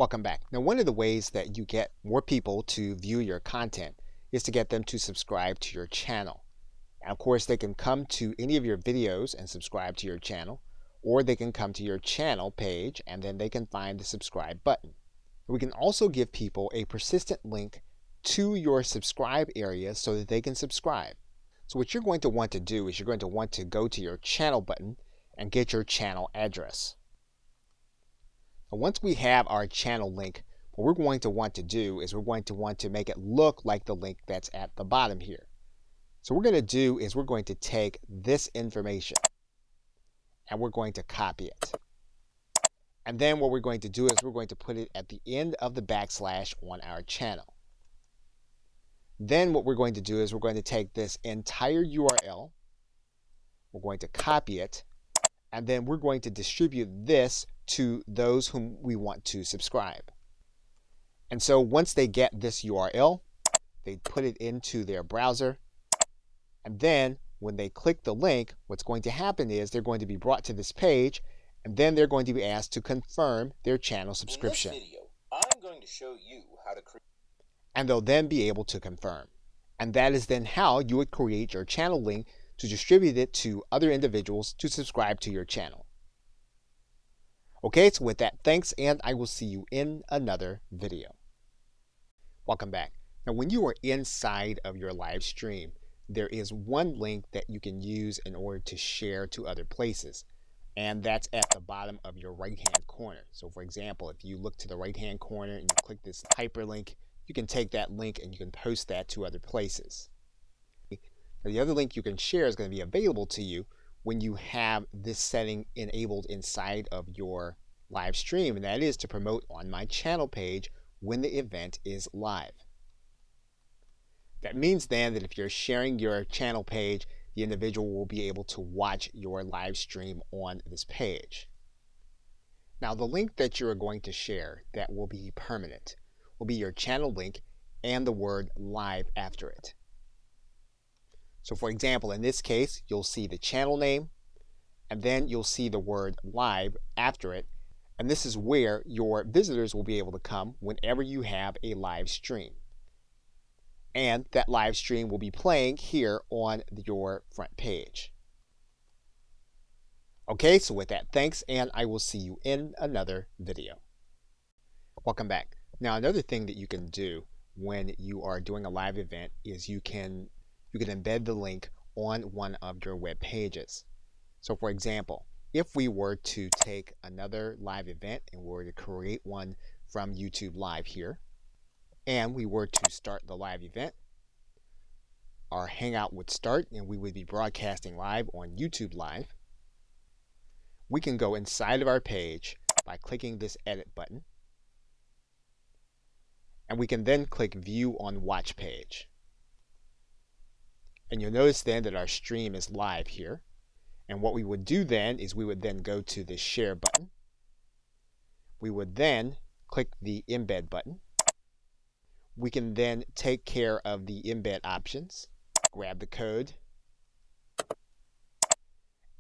Welcome back. Now, one of the ways that you get more people to view your content is to get them to subscribe to your channel. Now, of course, they can come to any of your videos and subscribe to your channel, or they can come to your channel page and then they can find the subscribe button. We can also give people a persistent link to your subscribe area so that they can subscribe. So what you're going to want to do is you're going to want to go to your channel button and get your channel address. Once we have our channel link, what we're going to want to do is we're going to want to make it look like the link that's at the bottom here. So what we're going to do is we're going to take this information and we're going to copy it. And then what we're going to do is we're going to put it at the end of the backslash on our channel. Then what we're going to do is we're going to take this entire URL, we're going to copy it, and then we're going to distribute this to those whom we want to subscribe. And so once they get this URL, they put it into their browser, and then when they click the link, what's going to happen is they're going to be brought to this page, and then they're going to be asked to confirm their channel subscription. In this video, I'm going to show you how to create, and they'll then be able to confirm. And that is then how you would create your channel link to distribute it to other individuals to subscribe to your channel. Okay, so with that, thanks, and I will see you in another video. Welcome back. Now, when you are inside of your live stream, there is one link that you can use in order to share to other places, and that's at the bottom of your right-hand corner. So for example, if you look to the right-hand corner and you click this hyperlink, you can take that link and you can post that to other places. Now, the other link you can share is going to be available to you when you have this setting enabled inside of your live stream, and that is to promote on my channel page when the event is live. That means then that if you're sharing your channel page, the individual will be able to watch your live stream on this page. Now, the link that you are going to share that will be permanent will be your channel link and the word live after it. So for example, in this case, you'll see the channel name, and then you'll see the word live after it, and this is where your visitors will be able to come whenever you have a live stream. And that live stream will be playing here on your front page. Okay, so with that, thanks, and I will see you in another video. Welcome back. Now, another thing that you can do when you are doing a live event is you can embed the link on one of your web pages. So for example, if we were to take another live event and we were to create one from YouTube Live here, and we were to start the live event, our Hangout would start and we would be broadcasting live on YouTube Live. We can go inside of our page by clicking this edit button, and we can then click view on watch page. And you'll notice then that our stream is live here. And what we would do then is we would then go to the share button. We would then click the embed button. We can then take care of the embed options, grab the code,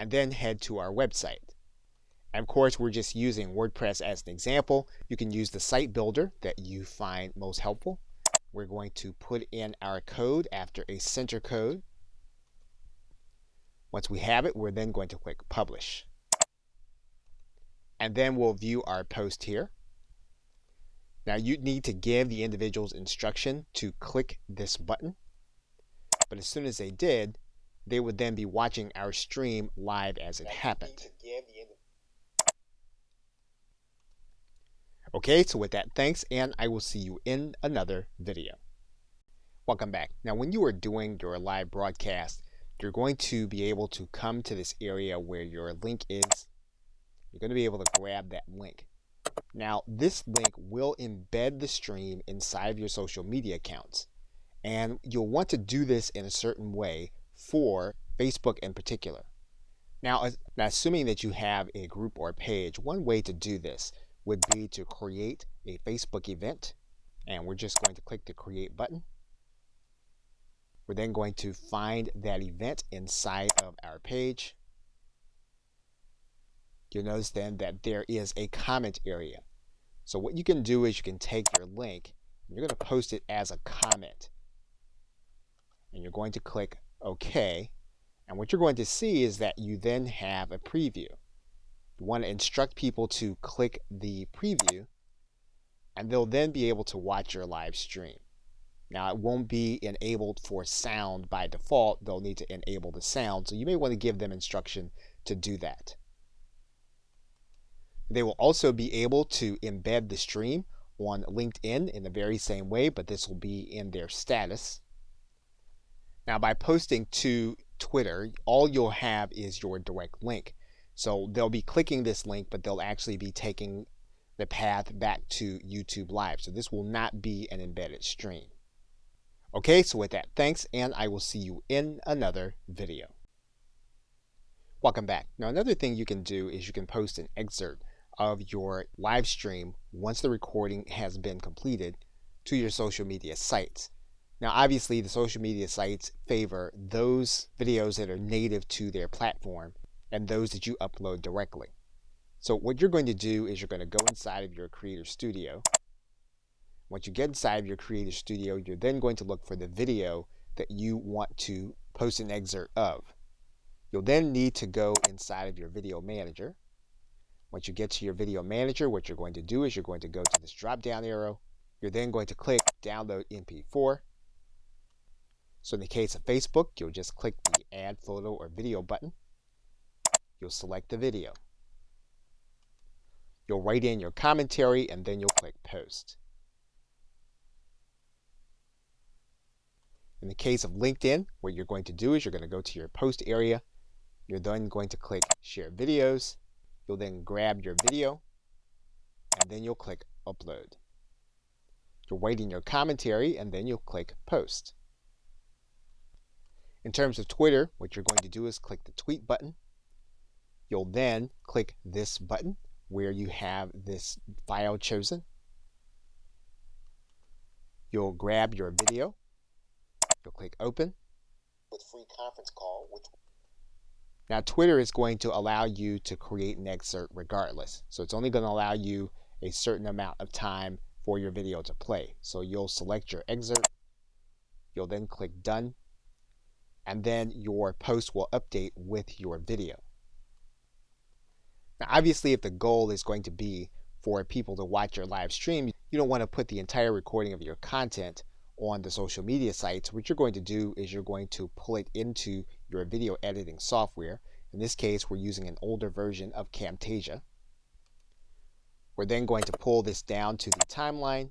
and then head to our website. And of course, we're just using WordPress as an example. You can use the site builder that you find most helpful. We're going to put in our code after a center code. Once we have it, we're then going to click publish. And then we'll view our post here. Now you need to give the individuals instruction to click this button. But as soon as they did, they would then be watching our stream live as it happened. Okay, so with that, thanks, and I will see you in another video. Welcome back. Now, when you are doing your live broadcast, you're going to be able to come to this area where your link is. You're going to be able to grab that link. Now, this link will embed the stream inside of your social media accounts. And you'll want to do this in a certain way for Facebook in particular. Now, assuming that you have a group or a page, one way to do this would be to create a Facebook event, and we're just going to click the create button. We're then going to find that event inside of our page. You'll notice then that there is a comment area. So what you can do is you can take your link and you're going to post it as a comment. And you're going to click OK. And what you're going to see is that you then have a preview. You want to instruct people to click the preview, and they'll then be able to watch your live stream. Now, it won't be enabled for sound by default. They'll need to enable the sound, so you may want to give them instruction to do that. They will also be able to embed the stream on LinkedIn in the very same way, but this will be in their status. Now, by posting to Twitter, all you'll have is your direct link. So they'll be clicking this link, but they'll actually be taking the path back to YouTube Live. So this will not be an embedded stream. Okay, so with that, thanks, and I will see you in another video. Welcome back. Now, another thing you can do is you can post an excerpt of your live stream once the recording has been completed to your social media sites. Now, obviously, the social media sites favor those videos that are native to their platform and those that you upload directly. So what you're going to do is you're going to go inside of your Creator Studio. Once you get inside of your Creator Studio, you're then going to look for the video that you want to post an excerpt of. You'll then need to go inside of your Video Manager. Once you get to your Video Manager, what you're going to do is you're going to go to this drop-down arrow. You're then going to click Download MP4. So in the case of Facebook, you'll just click the Add Photo or Video button. You'll select the video. You'll write in your commentary, and then you'll click Post. In the case of LinkedIn, what you're going to do is you're going to go to your Post area. You're then going to click Share Videos. You'll then grab your video, and then you'll click Upload. You'll write in your commentary, and then you'll click Post. In terms of Twitter, what you're going to do is click the Tweet button. You'll then click this button where you have this file chosen. You'll grab your video. You'll click Open. With free conference call, Now, Twitter is going to allow you to create an excerpt regardless. So it's only going to allow you a certain amount of time for your video to play. So you'll select your excerpt. You'll then click Done. And then your post will update with your video. Now, obviously, if the goal is going to be for people to watch your live stream, you don't want to put the entire recording of your content on the social media sites. What you're going to do is you're going to pull it into your video editing software. In this case, we're using an older version of Camtasia. We're then going to pull this down to the timeline.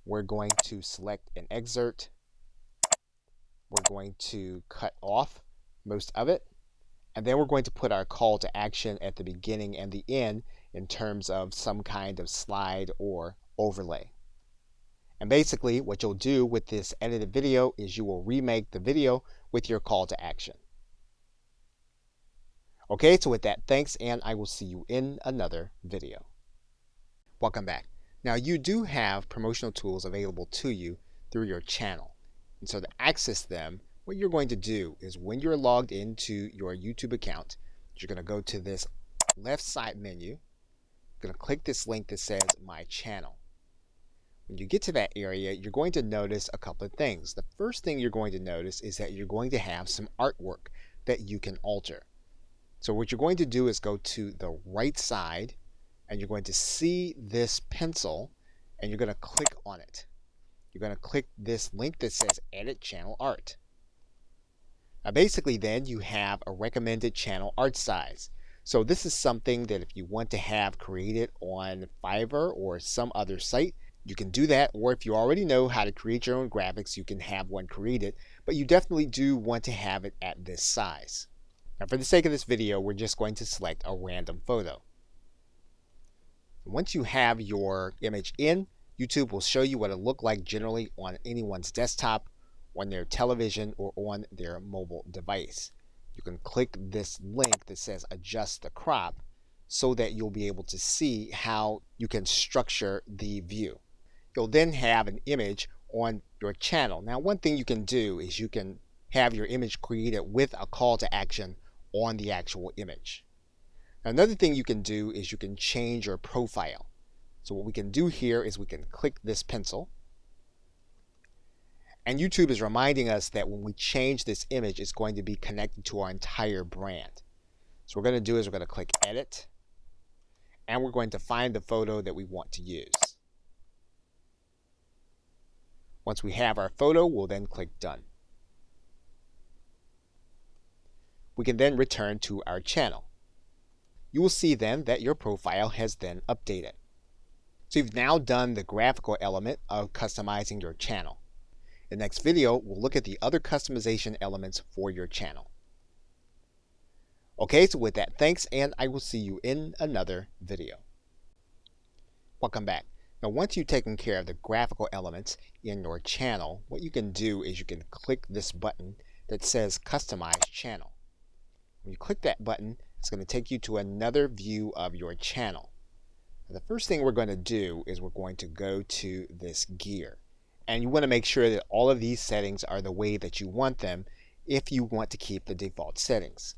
We're going to select an excerpt. We're going to cut off most of it. And then we're going to put our call to action at the beginning and the end in terms of some kind of slide or overlay. And basically what you'll do with this edited video is you will remake the video with your call to action. Okay, so with that, thanks, and I will see you in another video. Welcome back. Now, you do have promotional tools available to you through your channel. And so to access them, what you're going to do is when you're logged into your YouTube account, you're going to go to this left side menu. You're going to click this link that says My Channel. When you get to that area, you're going to notice a couple of things. The first thing you're going to notice is that you're going to have some artwork that you can alter. So what you're going to do is go to the right side, and you're going to see this pencil, and you're going to click on it. You're going to click this link that says Edit Channel Art. Now basically then you have a recommended channel art size. So this is something that if you want to have created on Fiverr or some other site, you can do that. Or if you already know how to create your own graphics, you can have one created, but you definitely do want to have it at this size. Now for the sake of this video, we're just going to select a random photo. Once you have your image in, YouTube will show you what it'll look like generally on anyone's desktop, on their television, or on their mobile device. You can click this link that says Adjust the Crop so that you'll be able to see how you can structure the view. You'll then have an image on your channel. Now, one thing you can do is you can have your image created with a call to action on the actual image. Now, another thing you can do is you can change your profile. So what we can do here is we can click this pencil. And YouTube is reminding us that when we change this image, it's going to be connected to our entire brand. So what we're going to do is we're going to click Edit, and we're going to find the photo that we want to use. Once we have our photo, we'll then click Done. We can then return to our channel. You will see then that your profile has then updated. So you've now done the graphical element of customizing your channel. In the next video, we'll look at the other customization elements for your channel. Okay, so with that, thanks, and I will see you in another video. Welcome back. Now, once you've taken care of the graphical elements in your channel, what you can do is you can click this button that says Customize Channel. When you click that button, it's going to take you to another view of your channel. Now, the first thing we're going to do is we're going to go to this gear. And you want to make sure that all of these settings are the way that you want them if you want to keep the default settings.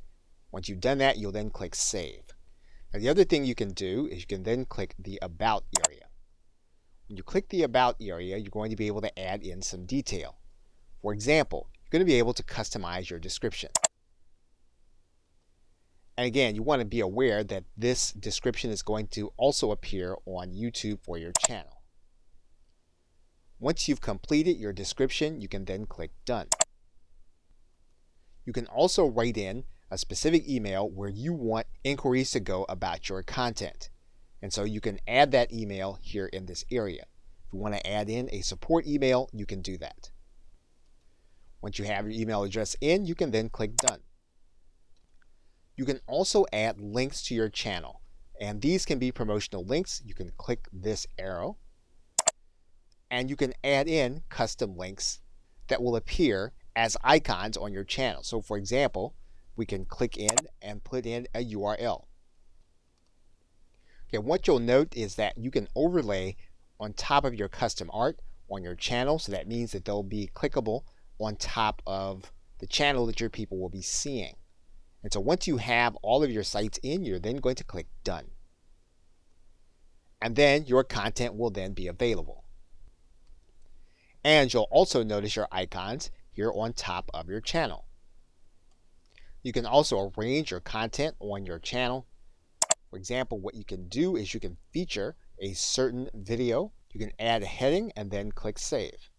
Once you've done that, you'll then click Save. Now, the other thing you can do is you can then click the About area. When you click the About area, you're going to be able to add in some detail. For example, you're going to be able to customize your description. And again, you want to be aware that this description is going to also appear on YouTube for your channel. Once you've completed your description, you can then click Done. You can also write in a specific email where you want inquiries to go about your content. And so you can add that email here in this area. If you want to add in a support email, you can do that. Once you have your email address in, you can then click Done. You can also add links to your channel, and these can be promotional links. You can click this arrow, and you can add in custom links that will appear as icons on your channel. So for example, we can click in and put in a URL. Okay, what you'll note is that you can overlay on top of your custom art on your channel, so that means that they'll be clickable on top of the channel that your people will be seeing. And so once you have all of your sites in, you're then going to click Done. And then your content will then be available. And you'll also notice your icons here on top of your channel. You can also arrange your content on your channel. For example, what you can do is you can feature a certain video. You can add a heading and then click Save.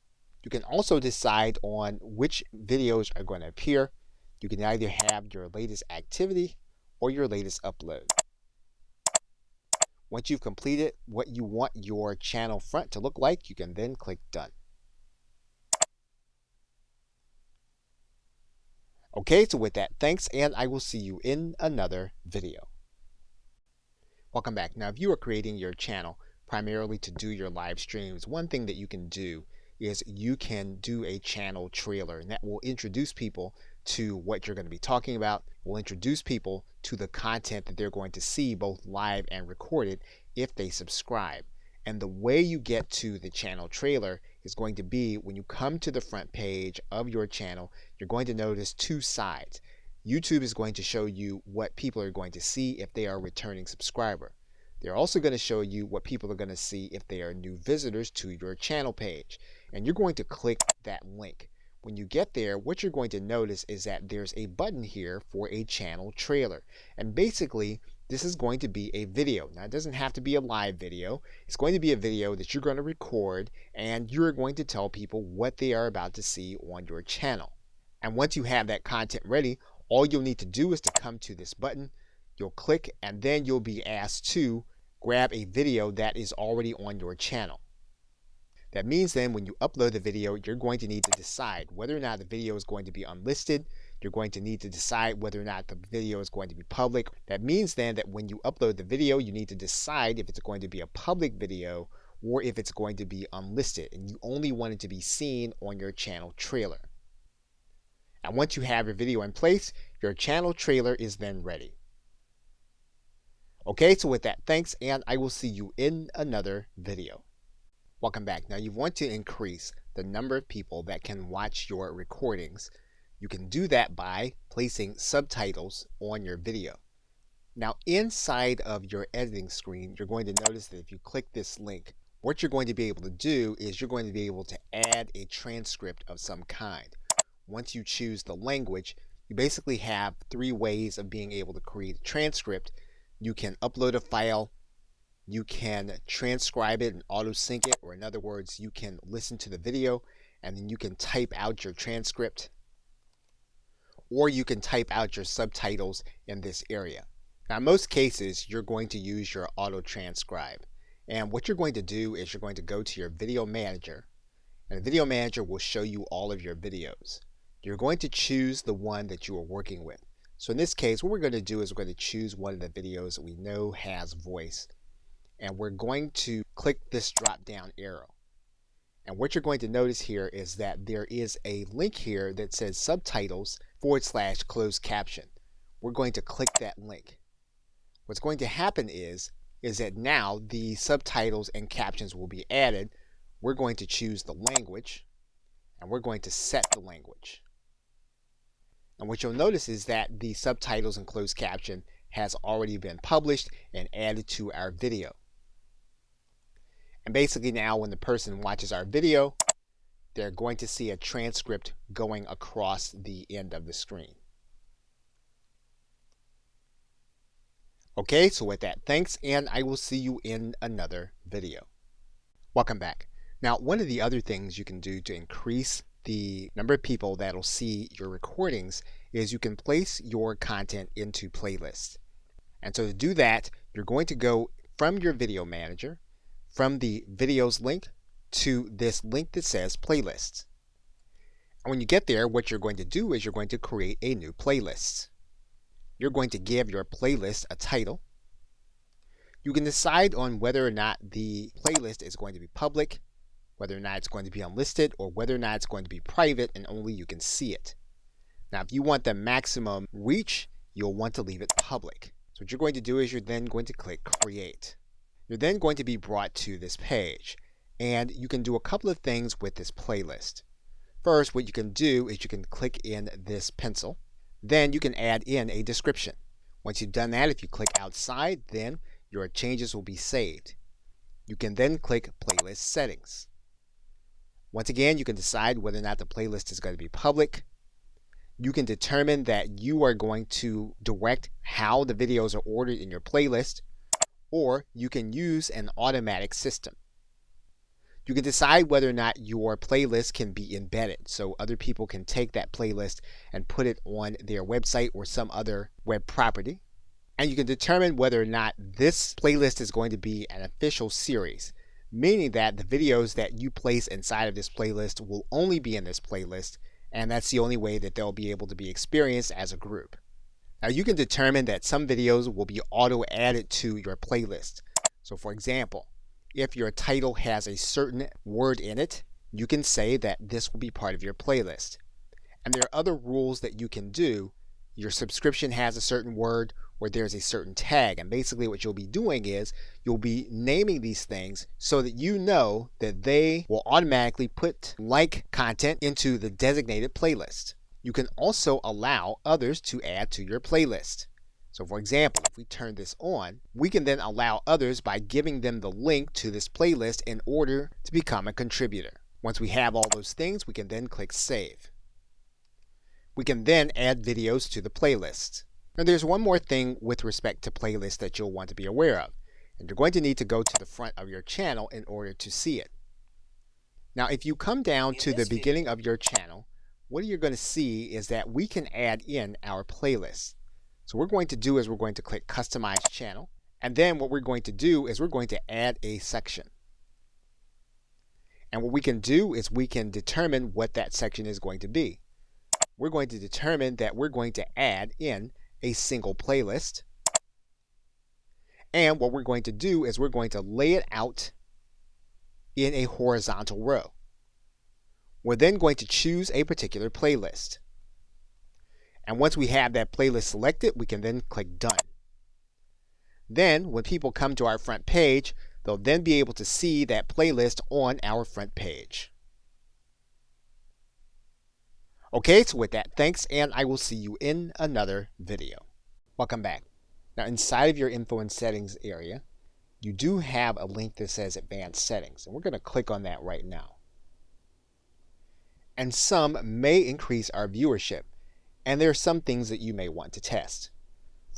You can also decide on which videos are going to appear. You can either have your latest activity or your latest upload. Once you've completed what you want your channel front to look like, you can then click Done. Okay, so with that, thanks, and I will see you in another video. Welcome back. Now, if you are creating your channel primarily to do your live streams, one thing that you can do is you can do a channel trailer, and that will introduce people to what you're going to be talking about, will introduce people to the content that they're going to see both live and recorded if they subscribe. And the way you get to the channel trailer is going to be when you come to the front page of your channel, you're going to notice two sides. YouTube is going to show you what people are going to see if they are a returning subscriber. They're also going to show you what people are going to see if they are new visitors to your channel page. And you're going to click that link. When you get there, what you're going to notice is that there's a button here for a channel trailer. And basically, this is going to be a video. Now, it doesn't have to be a live video. It's going to be a video that you're going to record, and you're going to tell people what they are about to see on your channel. And once you have that content ready, all you'll need to do is to come to this button. You'll click, and then you'll be asked to grab a video that is already on your channel. That means then when you upload the video, you're going to need to decide whether or not the video is going to be unlisted. You're going to need to decide whether or not the video is going to be public. That means then that when you upload the video, you need to decide if it's going to be a public video or if it's going to be unlisted, and you only want it to be seen on your channel trailer. And once you have your video in place, your channel trailer is then ready. Okay, so with that, thanks, and I will see you in another video. Welcome back. Now, you want to increase the number of people that can watch your recordings. You can do that by placing subtitles on your video. Now inside of your editing screen, you're going to notice that if you click this link, what you're going to be able to do is you're going to be able to add a transcript of some kind. Once you choose the language, you basically have 3 ways of being able to create a transcript. You can upload a file, you can transcribe it and auto sync it, or in other words, you can listen to the video and then you can type out your transcript, or you can type out your subtitles in this area. Now in most cases, you're going to use your auto transcribe. And what you're going to do is you're going to go to your video manager, and the video manager will show you all of your videos. You're going to choose the one that you are working with. So in this case, what we're going to do is we're going to choose one of the videos that we know has voice. And we're going to click this drop down arrow. And what you're going to notice here is that there is a link here that says subtitles/closed caption. We're going to click that link. What's going to happen is that now the subtitles and captions will be added. We're going to choose the language and we're going to set the language. And what you'll notice is that the subtitles and closed caption has already been published and added to our video. And basically now when the person watches our video, they're going to see a transcript going across the end of the screen. Okay, so with that, thanks, and I will see you in another video. Welcome back. Now, one of the other things you can do to increase the number of people that'll see your recordings is you can place your content into playlists. And so to do that, you're going to go from your video manager, from the videos link, to this link that says playlists. And when you get there, what you're going to do is you're going to create a new playlist. You're going to give your playlist a title. You can decide on whether or not the playlist is going to be public, whether or not it's going to be unlisted, or whether or not it's going to be private and only you can see it. Now, if you want the maximum reach, you'll want to leave it public. So what you're going to do is you're then going to click Create. You're then going to be brought to this page, and you can do a couple of things with this playlist. First, what you can do is you can click in this pencil. Then you can add in a description. Once you've done that, if you click outside, then your changes will be saved. You can then click Playlist Settings. Once again, you can decide whether or not the playlist is going to be public. You can determine that you are going to direct how the videos are ordered in your playlist, or you can use an automatic system. You can decide whether or not your playlist can be embedded, so other people can take that playlist and put it on their website or some other web property. And you can determine whether or not this playlist is going to be an official series, meaning that the videos that you place inside of this playlist will only be in this playlist, and that's the only way that they'll be able to be experienced as a group. Now you can determine that some videos will be auto added to your playlist. So for example, if your title has a certain word in it, you can say that this will be part of your playlist. And there are other rules that you can do. Your subscription has a certain word, or there's a certain tag. And basically what you'll be doing is you'll be naming these things so that you know that they will automatically put like content into the designated playlist. You can also allow others to add to your playlist. So for example, if we turn this on, we can then allow others by giving them the link to this playlist in order to become a contributor. Once we have all those things, we can then click Save. We can then add videos to the playlist. Now there's one more thing with respect to playlists that you'll want to be aware of. And you're going to need to go to the front of your channel in order to see it. Now if you come down to the beginning of your channel, what you're going to see is that we can add in our playlists. So what we're going to do is we're going to click Customize Channel, and then what we're going to do is we're going to add a section. And what we can do is we can determine what that section is going to be. We're going to determine that we're going to add in a single playlist. And what we're going to do is we're going to lay it out in a horizontal row. We're then going to choose a particular playlist. And once we have that playlist selected, we can then click Done. Then when people come to our front page, they'll then be able to see that playlist on our front page. Okay, so with that, thanks, and I will see you in another video. Welcome back. Now inside of your influence settings area, you do have a link that says advanced settings, and we're going to click on that right now. And some may increase our viewership, and there are some things that you may want to test.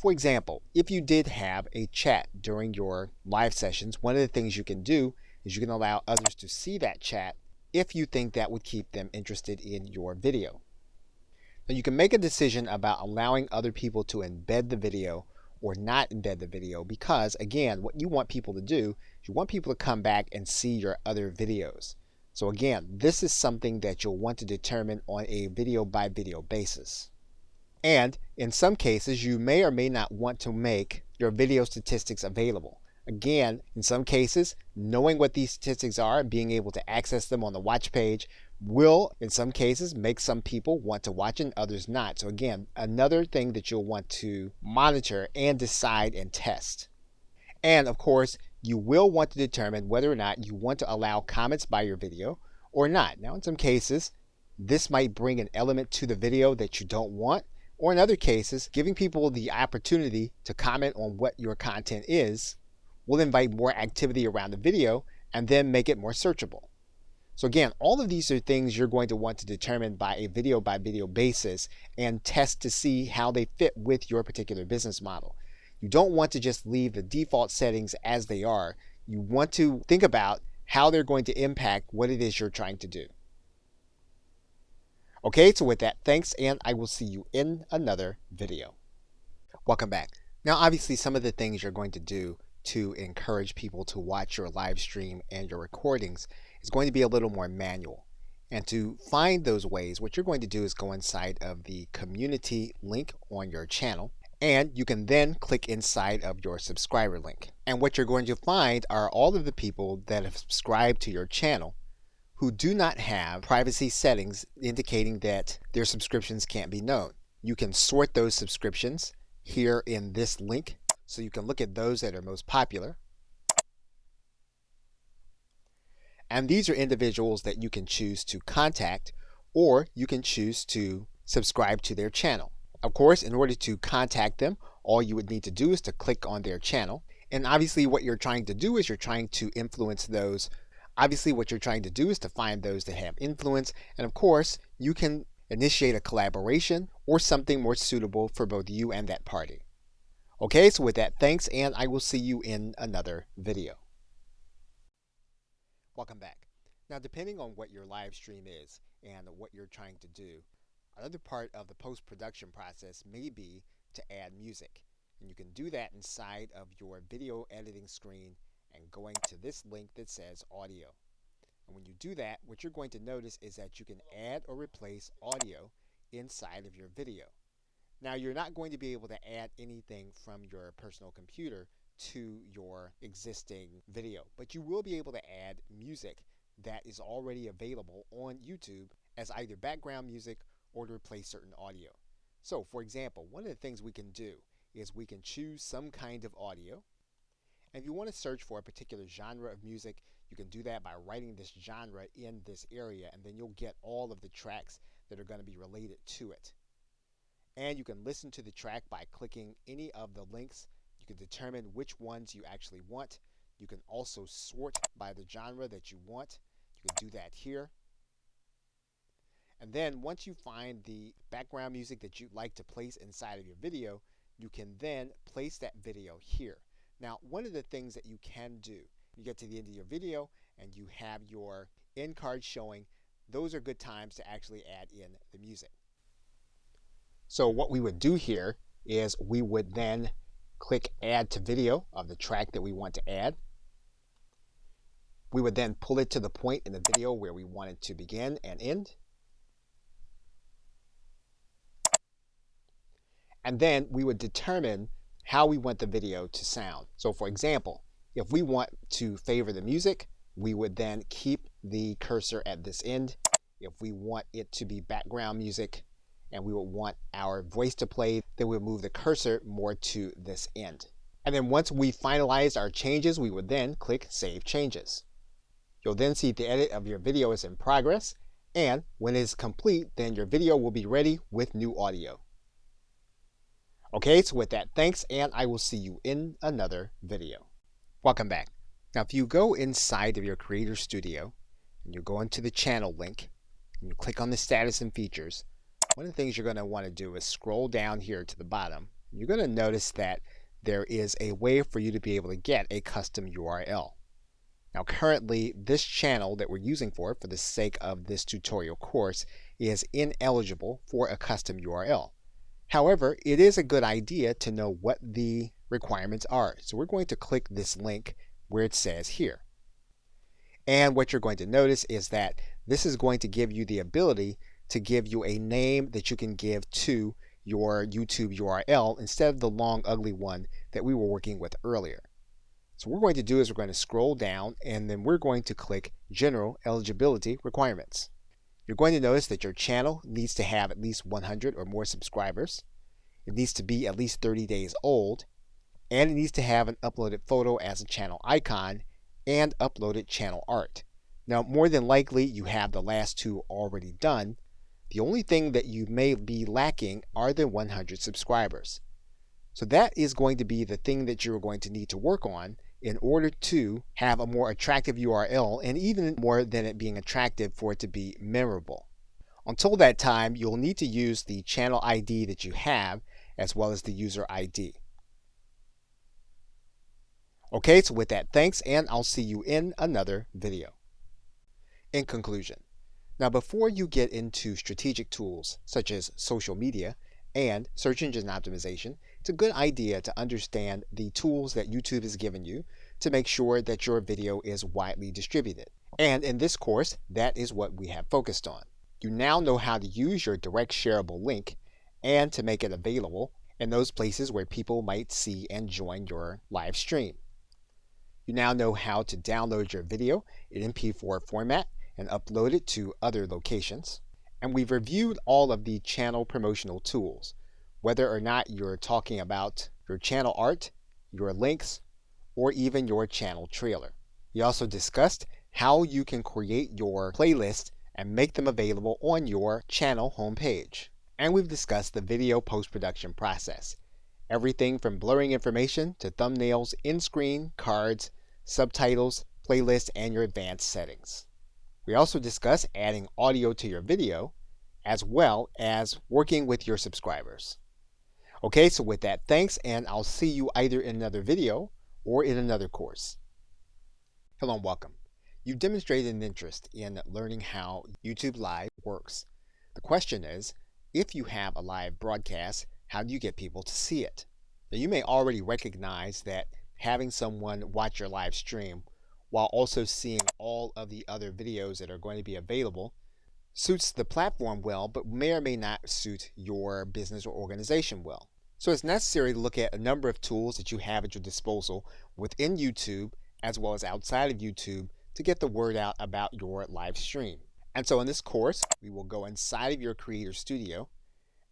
For example, if you did have a chat during your live sessions, one of the things you can do is you can allow others to see that chat if you think that would keep them interested in your video. Now you can make a decision about allowing other people to embed the video or not embed the video, because again, what you want people to do is you want people to come back and see your other videos. So again, this is something that you'll want to determine on a video by video basis. And in some cases, you may or may not want to make your video statistics available. Again, in some cases, knowing what these statistics are and being able to access them on the watch page will, in some cases, make some people want to watch and others not. So again, another thing that you'll want to monitor and decide and test. And of course, you will want to determine whether or not you want to allow comments by your video or not. Now, in some cases, this might bring an element to the video that you don't want, or in other cases, giving people the opportunity to comment on what your content is will invite more activity around the video and then make it more searchable. So again, all of these are things you're going to want to determine by video basis and test to see how they fit with your particular business model. You don't want to just leave the default settings as they are. You want to think about how they're going to impact what it is you're trying to do. Okay, so with that, thanks, and I will see you in another video. Welcome back. Now, obviously, some of the things you're going to do to encourage people to watch your live stream and your recordings is going to be a little more manual. And to find those ways, what you're going to do is go inside of the community link on your channel, and you can then click inside of your subscriber link. And what you're going to find are all of the people that have subscribed to your channel who do not have privacy settings indicating that their subscriptions can't be known. You can sort those subscriptions here in this link, so you can look at those that are most popular. And these are individuals that you can choose to contact, or you can choose to subscribe to their channel. Of course, in order to contact them, all you would need to do is to click on their channel. And obviously what you're trying to do is you're trying to influence those. Obviously what you're trying to do is to find those that have influence. And of course, you can initiate a collaboration or something more suitable for both you and that party. Okay, so with that, thanks, and I will see you in another video. Welcome back. Now, depending on what your live stream is and what you're trying to do, another part of the post-production process may be to add music. And you can do that inside of your video editing screen and going to this link that says audio. And when you do that, what you're going to notice is that you can add or replace audio inside of your video. Now, you're not going to be able to add anything from your personal computer to your existing video, but you will be able to add music that is already available on YouTube as either background music or to replace certain audio. So, for example, one of the things we can do is we can choose some kind of audio. And if you want to search for a particular genre of music, you can do that by writing this genre in this area, and then you'll get all of the tracks that are going to be related to it. And you can listen to the track by clicking any of the links. You can determine which ones you actually want. You can also sort by the genre that you want. You can do that here. And then once you find the background music that you'd like to place inside of your video, you can then place that video here. Now, one of the things that you can do, you get to the end of your video and you have your end card showing, those are good times to actually add in the music. So what we would do here is we would then click add to video of the track that we want to add. We would then pull it to the point in the video where we want it to begin and end. And then we would determine how we want the video to sound. So for example, if we want to favor the music, we would then keep the cursor at this end. If we want it to be background music and we would want our voice to play, then we'll move the cursor more to this end. And then once we finalize our changes, we would then click Save Changes. You'll then see the edit of your video is in progress, and when it is complete, then your video will be ready with new audio. Okay, so with that, thanks, and I will see you in another video. Welcome back. Now, if you go inside of your Creator Studio and you go into the channel link and you click on the status and features, one of the things you're going to want to do is scroll down here to the bottom. You're going to notice that there is a way for you to be able to get a custom URL. Now, currently, this channel that we're using for the sake of this tutorial course is ineligible for a custom URL. However, it is a good idea to know what the requirements are. So we're going to click this link where it says here. And what you're going to notice is that this is going to give you the ability to give you a name that you can give to your YouTube URL instead of the long, ugly one that we were working with earlier. So what we're going to do is we're going to scroll down and then we're going to click General Eligibility Requirements. You're going to notice that your channel needs to have at least 100 or more subscribers. It needs to be at least 30 days old, and it needs to have an uploaded photo as a channel icon and uploaded channel art. Now, more than likely, you have the last two already done. The only thing that you may be lacking are the 100 subscribers. So that is going to be the thing that you're going to need to work on in order to have a more attractive URL, and even more than it being attractive, for it to be memorable. Until that time, you'll need to use the channel ID that you have as well as the user ID. Okay, so with that, thanks, and I'll see you in another video. In conclusion, now before you get into strategic tools such as social media and search engine optimization, it's a good idea to understand the tools that YouTube has given you to make sure that your video is widely distributed. And in this course, that is what we have focused on. You now know how to use your direct shareable link and to make it available in those places where people might see and join your live stream. You now know how to download your video in MP4 format and upload it to other locations. And we've reviewed all of the channel promotional tools, whether or not you're talking about your channel art, your links, or even your channel trailer. We also discussed how you can create your playlist and make them available on your channel homepage. And we've discussed the video post-production process. Everything from blurring information to thumbnails, in-screen, cards, subtitles, playlists, and your advanced settings. We also discussed adding audio to your video, as well as working with your subscribers. Okay, so with that, thanks, and I'll see you either in another video or in another course. Hello and welcome. You've demonstrated an interest in learning how YouTube Live works. The question is, if you have a live broadcast, how do you get people to see it? Now, you may already recognize that having someone watch your live stream while also seeing all of the other videos that are going to be available suits the platform well, but may or may not suit your business or organization well. So it's necessary to look at a number of tools that you have at your disposal within YouTube as well as outside of YouTube to get the word out about your live stream. And so in this course, we will go inside of your Creator Studio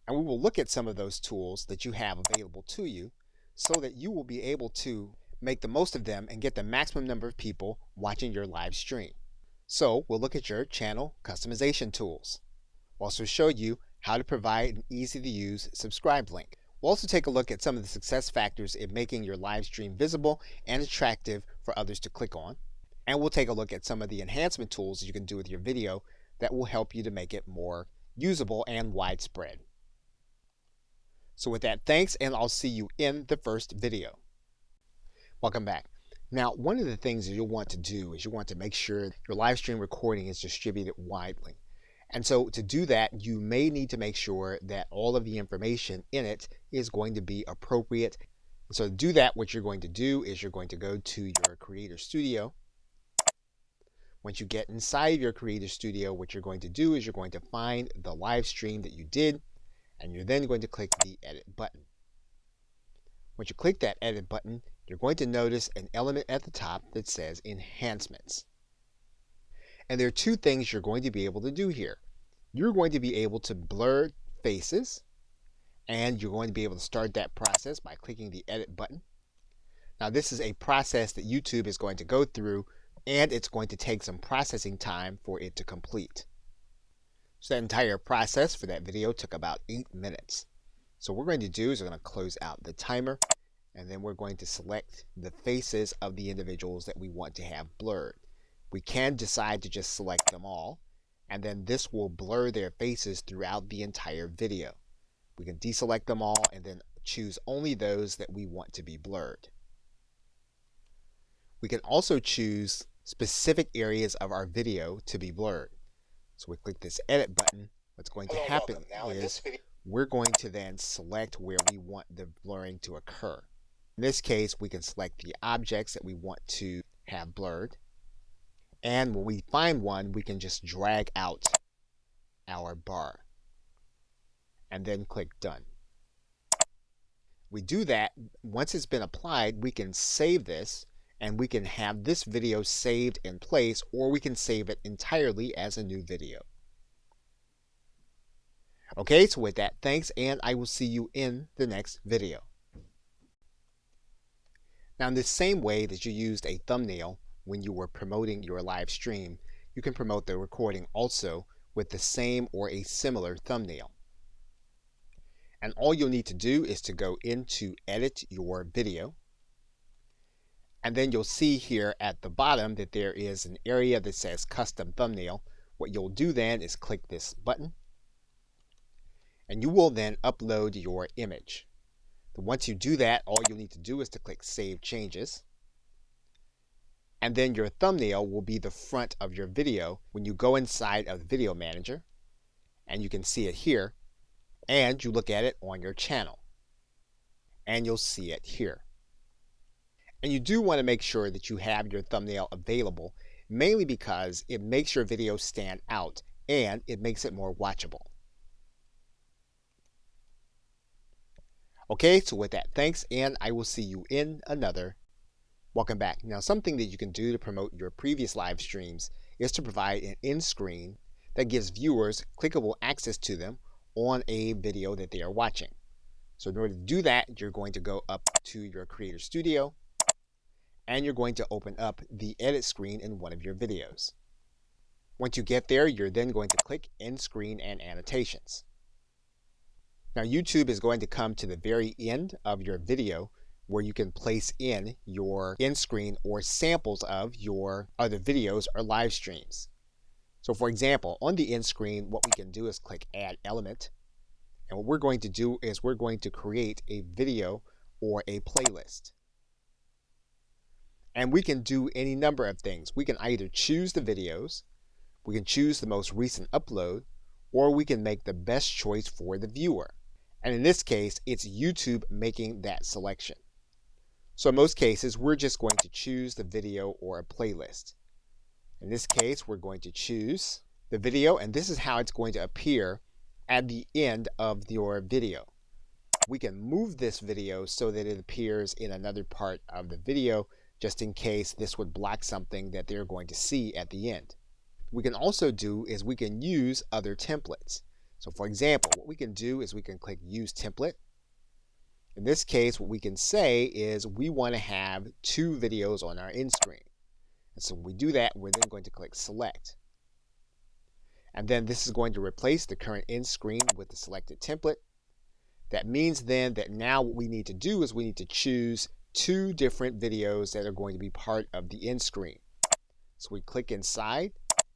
and we will look at some of those tools that you have available to you so that you will be able to make the most of them and get the maximum number of people watching your live stream. So we'll look at your channel customization tools. We'll also show you how to provide an easy to use subscribe link. We'll also take a look at some of the success factors in making your live stream visible and attractive for others to click on. And we'll take a look at some of the enhancement tools you can do with your video that will help you to make it more usable and widespread. So with that, thanks, and I'll see you in the first video. Welcome back. Now, one of the things that you'll want to do is you want to make sure your live stream recording is distributed widely. And so to do that, you may need to make sure that all of the information in it is going to be appropriate. So to do that, what you're going to do is you're going to go to your Creator Studio. Once you get inside of your Creator Studio, what you're going to do is you're going to find the live stream that you did, and you're then going to click the Edit button. Once you click that Edit button, you're going to notice an element at the top that says Enhancements. And there are two things you're going to be able to do here. You're going to be able to blur faces, and you're going to be able to start that process by clicking the Edit button. Now, this is a process that YouTube is going to go through, and it's going to take some processing time for it to complete. So that entire process for that video took about 8 minutes. So what we're going to do is we're going to close out the timer, and then we're going to select the faces of the individuals that we want to have blurred. We can decide to just select them all, and then this will blur their faces throughout the entire video. We can deselect them all and then choose only those that we want to be blurred. We can also choose specific areas of our video to be blurred. So we click this edit button. What's going to happen is we're going to then select where we want the blurring to occur. In this case, we can select the objects that we want to have blurred. And when we find one, we can just drag out our bar and then click done. We do that. Once it's been applied, we can save this and we can have this video saved in place, or we can save it entirely as a new video. Okay, so with that, thanks, and I will see you in the next video. Now, in the same way that you used a thumbnail when you were promoting your live stream, you can promote the recording also with the same or a similar thumbnail. And all you'll need to do is to go into edit your video. And then you'll see here at the bottom that there is an area that says custom thumbnail. What you'll do then is click this button, and you will then upload your image. Once you do that, all you'll need to do is to click Save Changes. And then your thumbnail will be the front of your video when you go inside of the Video Manager, and you can see it here, and you look at it on your channel, and you'll see it here. And you do want to make sure that you have your thumbnail available, mainly because it makes your video stand out and it makes it more watchable. Okay, so with that, thanks, and I will see you in another. Welcome back. Now, something that you can do to promote your previous live streams is to provide an end screen that gives viewers clickable access to them on a video that they are watching. So in order to do that, you're going to go up to your Creator Studio, and you're going to open up the edit screen in one of your videos. Once you get there, you're then going to click End Screen and Annotations. Now, YouTube is going to come to the very end of your video where you can place in your end screen or samples of your other videos or live streams. So for example, on the end screen, what we can do is click Add Element. And what we're going to do is we're going to create a video or a playlist. And we can do any number of things. We can either choose the videos, we can choose the most recent upload, or we can make the best choice for the viewer. And in this case, it's YouTube making that selection. So in most cases, we're just going to choose the video or a playlist. In this case, we're going to choose the video, and this is how it's going to appear at the end of your video. We can move this video so that it appears in another part of the video, just in case this would block something that they're going to see at the end. What we can also do is we can use other templates. So for example, what we can do is we can click Use Template. In this case, what we can say is we want to have 2 videos on our end screen. And so when we do that, we're then going to click Select. And then this is going to replace the current end screen with the selected template. That means then that now what we need to do is we need to choose 2 different videos that are going to be part of the end screen. So we click inside,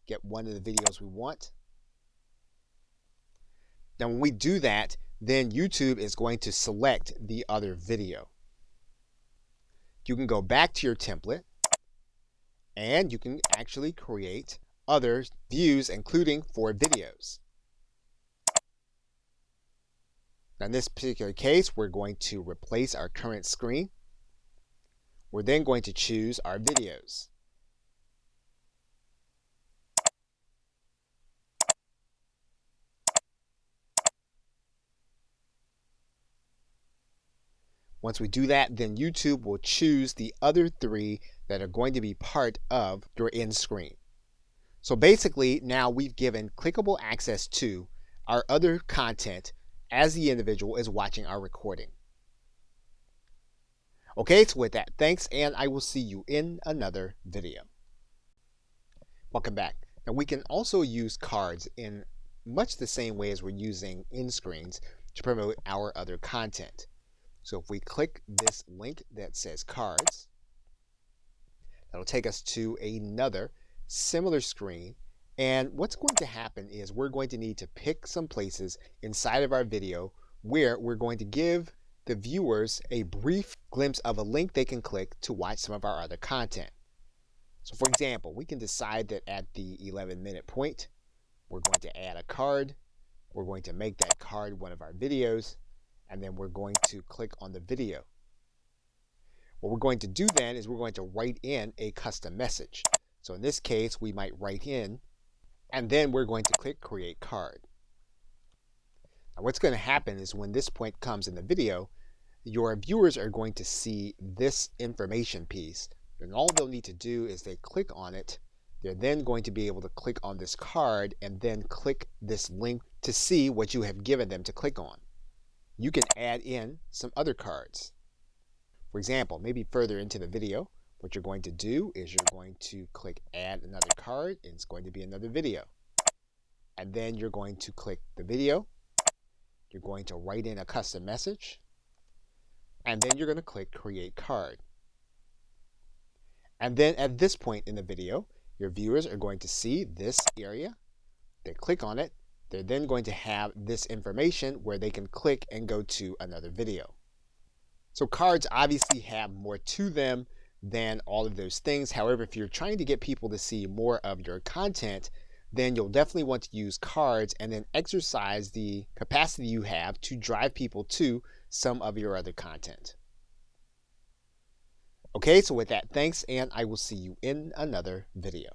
get one of the videos we want. Now when we do that, then YouTube is going to select the other video. You can go back to your template, and you can actually create other views, including for videos. Now in this particular case, we're going to replace our current screen. We're then going to choose our videos. Once we do that, then YouTube will choose the other 3 that are going to be part of your end screen. So basically, now we've given clickable access to our other content as the individual is watching our recording. Okay, so with that, thanks, and I will see you in another video. Welcome back. Now we can also use cards in much the same way as we're using end screens, to promote our other content. So if we click this link that says cards, that'll take us to another similar screen. And what's going to happen is we're going to need to pick some places inside of our video where we're going to give the viewers a brief glimpse of a link they can click to watch some of our other content. So for example, we can decide that at the 11-minute point, we're going to add a card. We're going to make that card one of our videos, and then we're going to click on the video. What we're going to do then is we're going to write in a custom message. So in this case, we might write in, and then we're going to click Create Card. Now what's going to happen is when this point comes in the video, your viewers are going to see this information piece, and all they'll need to do is they click on it. They're then going to be able to click on this card and then click this link to see what you have given them to click on. You can add in some other cards. For example, maybe further into the video, what you're going to do is you're going to click Add Another Card, and it's going to be another video. And then you're going to click the video. You're going to write in a custom message. And then you're going to click Create Card. And then at this point in the video, your viewers are going to see this area. They click on it. They're then going to have this information where they can click and go to another video. So cards obviously have more to them than all of those things. However, if you're trying to get people to see more of your content, then you'll definitely want to use cards and then exercise the capacity you have to drive people to some of your other content. Okay, so with that, thanks, and I will see you in another video.